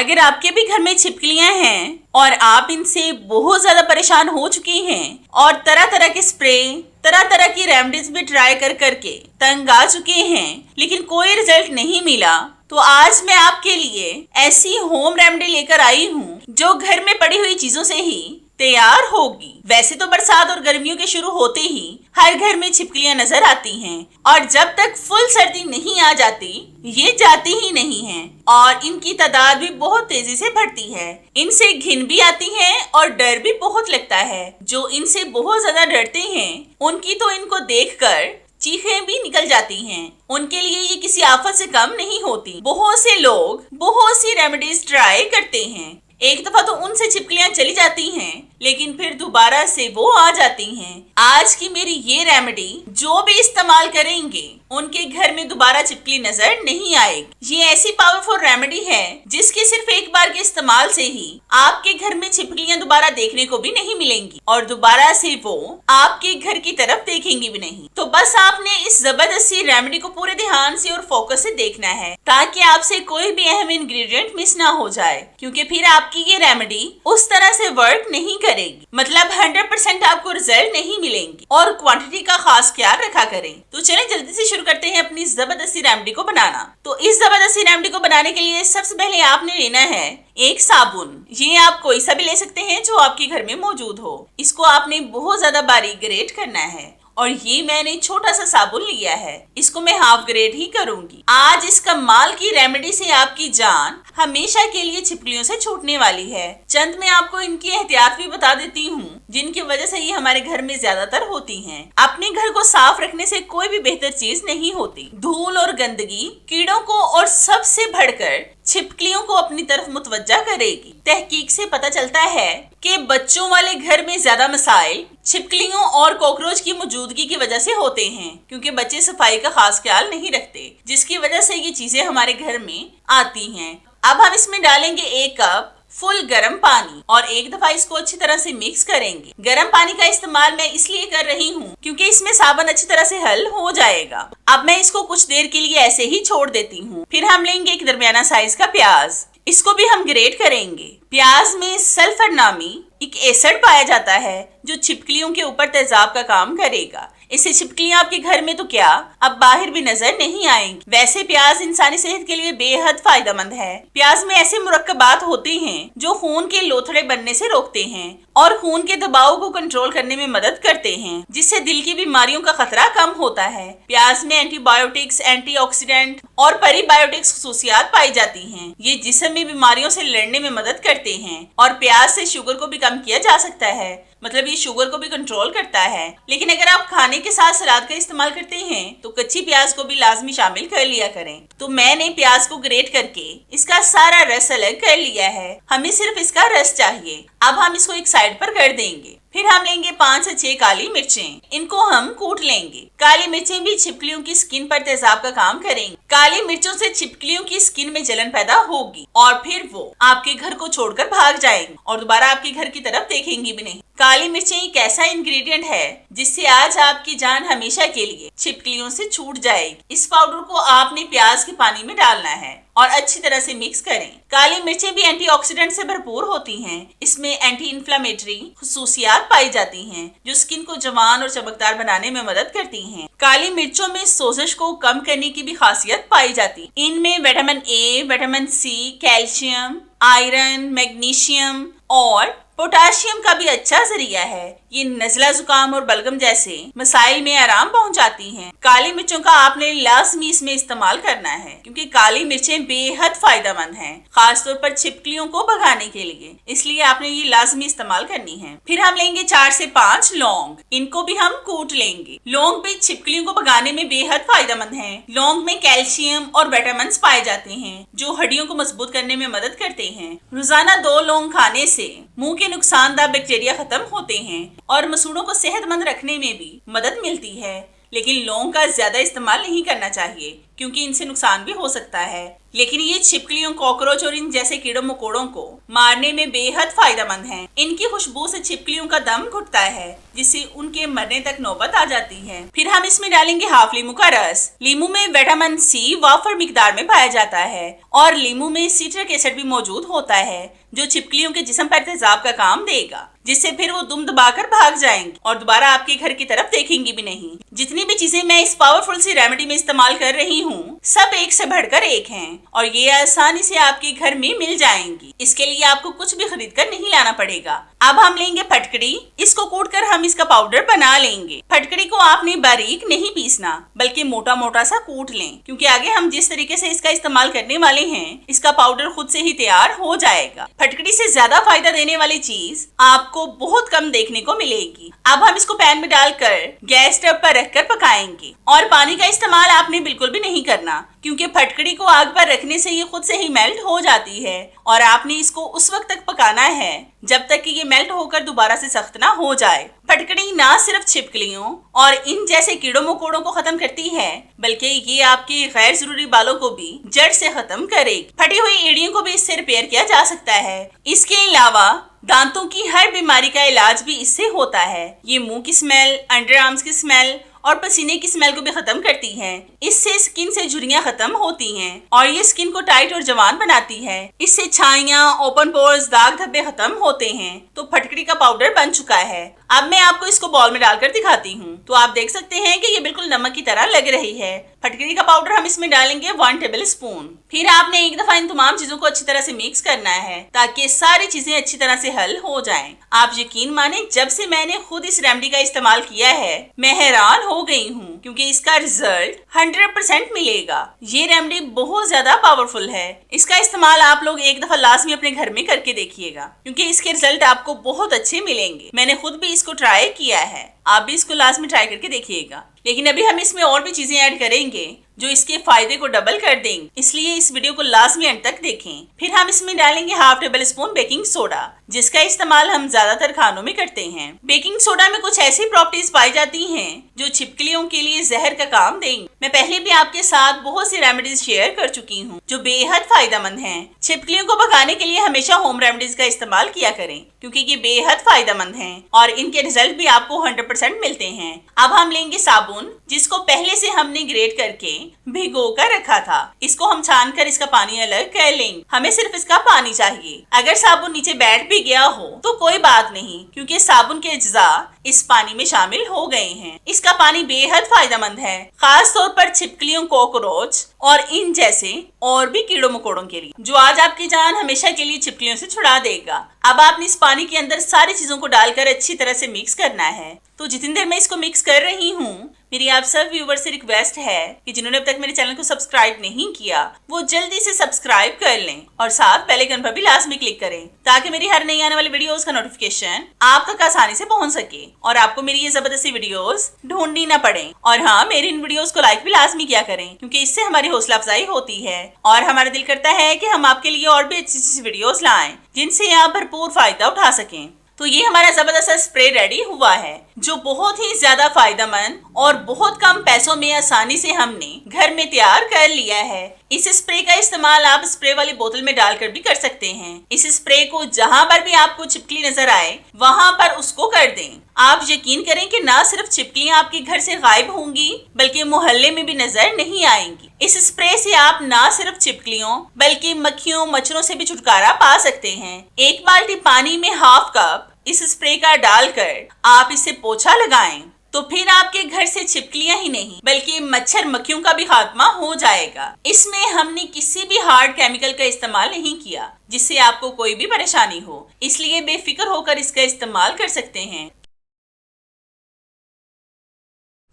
अगर आपके भी घर में छिपकलियां हैं और आप इनसे बहुत ज्यादा परेशान हो चुके हैं और तरह तरह के स्प्रे, तरह तरह की रेमेडीज भी ट्राई कर करके तंग आ चुके हैं लेकिन कोई रिजल्ट नहीं मिला, तो आज मैं आपके लिए ऐसी होम रेमेडी लेकर आई हूँ जो घर में पड़ी हुई चीजों से ही तैयार होगी। वैसे तो बरसात और गर्मियों के शुरू होते ही हर घर में छिपकलियां नजर आती हैं और जब तक फुल सर्दी नहीं आ जाती ये जाती ही नहीं हैं और इनकी तादाद भी बहुत तेजी से बढ़ती है। इनसे घिन भी आती है और डर भी बहुत लगता है। जो इनसे बहुत ज्यादा डरते हैं उनकी तो इनको देखकर चीखें भी निकल जाती हैं। उनके लिए ये किसी आफत से कम नहीं होती। बहुत से लोग बहुत सी रेमेडीज ट्राई करते हैं, एक दफा तो उनसे छिपकलियां चली जाती हैं लेकिन फिर दोबारा से वो आ जाती हैं। आज की मेरी ये रेमेडी जो भी इस्तेमाल करेंगे उनके घर में दोबारा छिपकली नजर नहीं आएगी। ये ऐसी पावरफुल रेमेडी है जिसके सिर्फ एक बार के इस्तेमाल से ही आपके घर में छिपकलियां दोबारा देखने को भी नहीं मिलेंगी और दोबारा से वो आपके घर की तरफ देखेंगी भी नहीं। तो बस आपने इस जबरदस्त रेमेडी को पूरे ध्यान से और फोकस से देखना है ताकि आपसे कोई भी अहम इंग्रेडिएंट मिस ना हो जाए, क्योंकि फिर आपकी ये रेमेडी उस तरह से वर्क नहीं करेगी, मतलब 100% आपको रिजल्ट नहीं मिलेंगे। और क्वांटिटी का खास ख्याल रखा करें। तो चलें जल्दी से शुरू करते हैं अपनी जबरदस्ती रेमेडी को बनाना। तो इस जबरदस्ती रेमेडी को बनाने के लिए सबसे पहले आपने लेना है एक साबुन। ये आप कोई सा भी ले सकते हैं जो आपके घर में मौजूद हो। इसको आपने बहुत ज्यादा बारीक ग्रेट करना है और ये मैंने छोटा सा साबुन लिया है, इसको मैं हाफ ग्रेड ही करूंगी। आज इस कमाल की रेमेडी से आपकी जान हमेशा के लिए छिपकलियों से छूटने वाली है। चंद मैं आपको इनकी एहतियात भी बता देती हूँ जिनकी वजह से ये हमारे घर में ज्यादातर होती हैं। अपने घर को साफ रखने से कोई भी बेहतर चीज नहीं होती। धूल और गंदगी कीड़ों को और सबसे बढ़कर छिपकलियों को अपनी तरफ मुतवज्जा करेगी। तहकीक से पता चलता है कि बच्चों वाले घर में ज्यादा मसाइल छिपकलियों और कॉकरोच की मौजूदगी की वजह से होते हैं, क्योंकि बच्चे सफाई का खास ख्याल नहीं रखते, जिसकी वजह से ये चीजें हमारे घर में आती हैं। अब हम इसमें डालेंगे 1 कप फुल गर्म पानी और एक दफा इसको अच्छी तरह से मिक्स करेंगे। गर्म पानी का इस्तेमाल मैं इसलिए कर रही हूँ क्योंकि इसमें साबुन अच्छी तरह से हल हो जाएगा। अब मैं इसको कुछ देर के लिए ऐसे ही छोड़ देती हूँ। फिर हम लेंगे एक दरमियाना साइज का प्याज, इसको भी हम ग्रेट करेंगे। प्याज में सल्फर नामी एक एसिड पाया जाता है जो छिपकलियों के ऊपर तेजाब का काम करेगा। इससे छिपकलियां आपके घर में तो क्या अब बाहर भी नजर नहीं आएंगी। वैसे प्याज इंसानी सेहत के लिए बेहद फायदेमंद है। प्याज में ऐसे मुरक्कबात होते हैं जो खून के लोथड़े बनने से रोकते हैं और खून के दबाव को कंट्रोल करने में मदद करते हैं, जिससे दिल की बीमारियों का खतरा कम होता है। प्याज में एंटीबायोटिक्स, एंटीऑक्सीडेंट और पेरीबायोटिक्स खुसूसियात पाई जाती हैं। ये जिस्म में बीमारियों से लड़ने में मदद करते हैं और प्याज से शुगर को भी कम किया जा सकता है, मतलब ये शुगर को भी कंट्रोल करता है। लेकिन अगर आप खाने के साथ सलाद का इस्तेमाल करते हैं तो कच्ची प्याज को भी लाजमी शामिल कर लिया करें। तो मैंने प्याज को ग्रेट करके इसका सारा रस अलग कर लिया है, हमें सिर्फ इसका रस चाहिए। अब हम इसको एक साइड पर कर देंगे। फिर हम लेंगे 5 से 6 काली मिर्चें, इनको हम कूट लेंगे। काली मिर्चें भी छिपकलियों की स्किन पर तेजाब का काम करेंगी। काली मिर्चों से छिपकलियों की स्किन में जलन पैदा होगी और फिर वो आपके घर को छोड़कर भाग जाएंगी और दोबारा आपके घर की तरफ देखेंगी भी नहीं। काली मिर्चें एक ऐसा इंग्रेडिएंट है जिससे आज आपकी जान हमेशा के लिए छिपकलियों से छूट जाएगी। इस पाउडर को आपने प्याज के पानी में डालना है और अच्छी तरह से मिक्स करें। काली मिर्चें भी एंटीऑक्सीडेंट से भरपूर होती हैं। इसमें एंटी इन्फ्लेमेटरी खुसूसियात पाई जाती हैं जो स्किन को जवान और चमकदार बनाने में मदद करती हैं। काली मिर्चों में सोजिश को कम करने की भी खासियत पाई जाती है। इनमें vitamin A, vitamin C, calcium, iron, magnesium और पोटाशियम का भी अच्छा जरिया है। ये नजला, जुकाम और बलगम जैसे मसाइल में आराम पहुंचाती हैं। काली मिर्चों का आपने लाजमी इसमें इस्तेमाल करना है क्योंकि काली मिर्चें बेहद फायदेमंद हैं, खासतौर पर छिपकलियों को भगाने के लिए, इसलिए आपने ये लाजमी इस्तेमाल करनी है। फिर हम लेंगे 4 से 5 लौंग, इनको भी हम कूट लेंगे। लौंग भी छिपकलियों को भगाने में बेहद फायदेमंद है। लौंग में कैल्शियम और विटामिन पाए जाते हैं जो हड्डियों को मजबूत करने में मदद करते हैं। रोजाना 2 लौंग खाने से मुंह के नुकसानदार बैक्टीरिया खत्म होते हैं और मसूड़ों को सेहतमंद रखने में भी मदद मिलती है। लेकिन लौंग का ज्यादा इस्तेमाल नहीं करना चाहिए क्योंकि इनसे नुकसान भी हो सकता है। लेकिन ये छिपकलियों, कॉकरोच और इन जैसे कीड़ों मकोड़ों को मारने में बेहद फायदेमंद हैं। इनकी खुशबू से छिपकलियों का दम घुटता है, जिससे उनके मरने तक नौबत आ जाती है। फिर हम इसमें डालेंगे हाफ लीमू का रस। लीमू में विटामिन सी वाफर मिकदार में पाया जाता है और लीमू में सिट्रिक एसिड भी मौजूद होता है, जो छिपकलियों के जिस्म पर तेजाब का काम देगा, जिससे फिर वो दुम दबाकर भाग जाएंगी और दोबारा आपके घर की तरफ देखेंगी भी नहीं। जितनी भी चीजें मैं इस पावरफुल सी रेमेडी में इस्तेमाल कर रही हूँ, सब एक से बढ़कर एक हैं और ये आसानी से आपके घर में मिल जाएंगी। इसके लिए आपको कुछ भी खरीद कर नहीं लाना पड़ेगा। अब हम लेंगे फटकड़ी। इसको कूटकर हम इसका पाउडर बना लेंगे। फटकड़ी को आपने बारीक नहीं पीसना, बल्कि मोटा मोटा सा कूट लें, क्योंकि आगे हम जिस तरीके से इसका इस्तेमाल करने वाले हैं, इसका पाउडर खुद से ही तैयार हो जाएगा। फटकड़ी से ज्यादा फायदा देने वाली चीज आपको बहुत कम देखने को मिलेगी। अब हम इसको पैन में डालकर गैस स्टव पर रखकर पकाएंगे और पानी का इस्तेमाल आपने बिल्कुल भी नहीं करना, क्योंकि फटकड़ी को आग पर रखने से ये खुद से ही मेल्ट हो जाती है और आपने इसको उस वक्त तक पकाना है जब तक कि ये मेल्ट होकर दोबारा से सख्त ना हो जाए। फटकड़ी ना सिर्फ छिपकलियों और इन जैसे कीड़ों मकोड़ों को खत्म करती है, बल्कि ये आपके गैर जरूरी बालों को भी जड़ से खत्म करेगी। फटी हुई एड़ियों को भी इससे रिपेयर किया जा सकता है। इसके अलावा दांतों की हर बीमारी का इलाज भी इससे होता है। ये मुंह की स्मेल, अंडर आर्म्स की स्मेल और पसीने की स्मेल को भी खत्म करती है। इससे स्किन से झुर्रियां खत्म होती हैं और ये स्किन को टाइट और जवान बनाती है। इससे छाइयां, ओपन पोर्स, दाग धब्बे खत्म होते हैं। तो फटकड़ी का पाउडर बन चुका है। अब मैं आपको इसको बॉल में डालकर दिखाती हूँ, तो आप देख सकते हैं कि ये बिल्कुल नमक की तरह लग रही है। फटकड़ी का पाउडर हम इसमें डालेंगे 1 टेबल स्पून। फिर आपने एक दफा इन तमाम चीजों को अच्छी तरह से मिक्स करना है, ताकि सारी चीजें अच्छी तरह से हल हो जाएं। आप यकीन माने, जब से मैंने खुद इस रेमेडी का इस्तेमाल किया है, मैं हैरान हो गई हूँ, क्योंकि इसका रिजल्ट 100% मिलेगा। ये रेमेडी बहुत ज्यादा पावरफुल है। इसका इस्तेमाल आप लोग एक दफा लाजमी अपने घर में करके देखिएगा, क्योंकि इसके रिजल्ट आपको बहुत अच्छे मिलेंगे। मैंने खुद भी इसको ट्राई किया है, आप भी इसको लाजमी ट्राई करके देखिएगा। लेकिन अभी हम इसमें और भी चीजें ऐड करेंगे जो इसके फायदे को डबल कर देंगे, इसलिए इस वीडियो को लाजमी एंड तक देखें। फिर हम इसमें डालेंगे half table spoon baking soda, जिसका इस्तेमाल हम ज्यादातर खानों में करते हैं। बेकिंग सोडा में कुछ ऐसी प्रॉपर्टीज पाई जाती हैं जो छिपकलियों के लिए जहर का काम देंगे। मैं पहले भी आपके साथ बहुत सी रेमेडीज शेयर कर चुकी हूँ जो बेहद फायदेमंद हैं। छिपकलियों को भगाने के लिए हमेशा होम रेमेडीज का इस्तेमाल किया करें, क्योंकि ये बेहद फायदेमंद हैं और इनके रिजल्ट भी आपको 100% मिलते हैं। अब हम लेंगे साबुन, जिसको पहले से हमने ग्रेट करके भिगो कर रखा था। इसको हम छान कर इसका पानी अलग कर लेंगे। हमें सिर्फ इसका पानी चाहिए। अगर साबुन नीचे बैठ भी गया हो तो कोई बात नहीं, क्योंकि साबुन के अज्जा इस पानी में शामिल हो गए हैं। इसका पानी बेहद फायदेमंद है, खास तौर पर छिपकलियों, कॉकरोच और इन जैसे और भी कीड़ों मकोड़ों के लिए, जो आज आपकी जान हमेशा के लिए छिपकलियों से छुड़ा देगा। अब आपने इस पानी के अंदर सारी चीजों को डालकर अच्छी तरह से मिक्स करना है। तो जितनी देर मैं इसको मिक्स कर रही हूँ, मेरी आप सब व्यूवर से रिक्वेस्ट है कि जिन्होंने अब तक मेरे चैनल को सब्सक्राइब नहीं किया, वो जल्दी से सब्सक्राइब कर लें और साथ बेल आइकन पर भी लाजमी क्लिक करें, ताकि मेरी हर नई आने वाली वीडियोस का नोटिफिकेशन आप तक आसानी से पहुंच सके और आपको मेरी ये जबरदस्ती वीडियोस ढूंढनी न पड़े। और हाँ, मेरी इन वीडियोस को लाइक भी लाजमी किया करें, क्योंकि इससे हमारी हौसला अफजाई होती है और हमारा दिल करता है कि हम आपके लिए और भी अच्छी वीडियोस लाएं, जिनसे आप भरपूर फायदा उठा सकें। तो ये हमारा जबरदस्त स्प्रे रेडी हुआ है, जो बहुत ही ज्यादा फायदेमंद और बहुत कम पैसों में आसानी से हमने घर में तैयार कर लिया है। इस स्प्रे का इस्तेमाल आप स्प्रे वाली बोतल में डालकर भी कर सकते हैं। इस स्प्रे को जहां पर भी आपको छिपकली नजर आए, वहां पर उसको कर दें। आप यकीन करें कि ना सिर्फ छिपकलियां आपके घर से गायब होंगी, बल्कि मोहल्ले में भी नजर नहीं आएंगी। इस स्प्रे से आप ना सिर्फ छिपकलियों बल्कि मक्खियों, मच्छरों से भी छुटकारा पा सकते हैं। 1 बाल्टी पानी में हाफ कप इस स्प्रे का डालकर आप इसे पोछा लगाएं, तो फिर आपके घर से छिपकलियां ही नहीं बल्कि मच्छर मक्खियों का भी खात्मा हो जाएगा। इसमें हमने किसी भी हार्ड केमिकल का इस्तेमाल नहीं किया जिससे आपको कोई भी परेशानी हो, इसलिए बेफिक्र होकर इसका इस्तेमाल कर सकते हैं।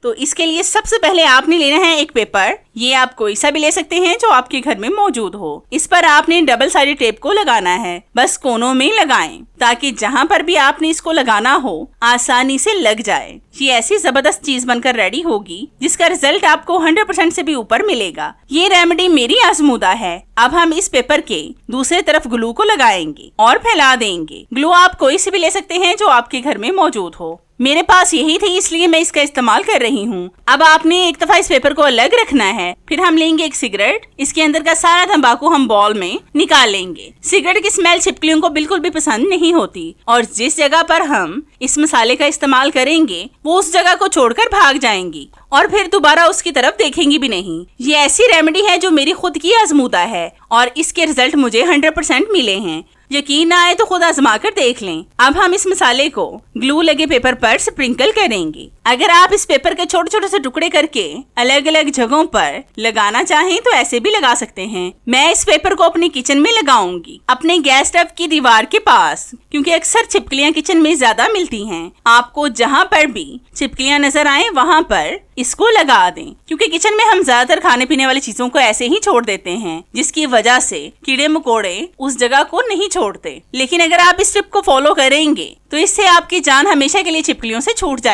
तो इसके लिए सबसे पहले आपने लेना है एक पेपर। ये आप कोई सा भी ले सकते हैं जो आपके घर में मौजूद हो। इस पर आपने डबल साइडेड टेप को लगाना है, बस कोनों में लगाएं, ताकि जहां पर भी आपने इसको लगाना हो आसानी से लग जाए। ये ऐसी जबरदस्त चीज बनकर रेडी होगी जिसका रिजल्ट आपको 100% से भी ऊपर मिलेगा। ये रेमेडी मेरी आजमूदा है। अब हम इस पेपर के दूसरे तरफ ग्लू को लगाएंगे और फैला देंगे। ग्लू आप कोई सी भी ले सकते हैं जो आपके घर में मौजूद हो। मेरे पास यही थी इसलिए मैं इसका इस्तेमाल कर रही हूँ। अब आपने एक दफा इस पेपर को अलग रखना है। फिर हम लेंगे एक सिगरेट, इसके अंदर का सारा तंबाकू हम बॉल में निकाल लेंगे। सिगरेट की स्मेल छिपकलियों को बिल्कुल भी पसंद नहीं होती और जिस जगह पर हम इस मसाले का इस्तेमाल करेंगे वो उस जगह को छोड़कर भाग जाएंगी और फिर दोबारा उसकी तरफ देखेंगी भी नहीं। ये ऐसी रेमेडी है जो मेरी खुद की आजमूदा है और इसके रिजल्ट मुझे 100% मिले हैं। यकीन ना आए तो खुद आजमा कर देख लें। अब हम इस मसाले को ग्लू लगे पेपर पर स्प्रिंकल करेंगे। अगर आप इस पेपर के छोटे छोटे से टुकड़े करके अलग अलग जगहों पर लगाना चाहें तो ऐसे भी लगा सकते हैं। मैं इस पेपर को अपनी किचन में लगाऊंगी, अपने गैस स्टव की दीवार के पास, क्योंकि अक्सर छिपकलियां किचन में ज्यादा मिलती हैं। आपको जहाँ पर भी छिपकलियां नजर आए वहाँ पर इसको लगा दें, क्योंकि किचन में हम ज्यादातर खाने पीने वाली चीजों को ऐसे ही छोड़ देते हैं जिसकी वजह से कीड़े मकोड़े उस जगह को नहीं छोड़ते। लेकिन अगर आप इस टिप को फॉलो करेंगे तो इससे आपकी जान हमेशा के लिए छिपकलियों से छूट जाए।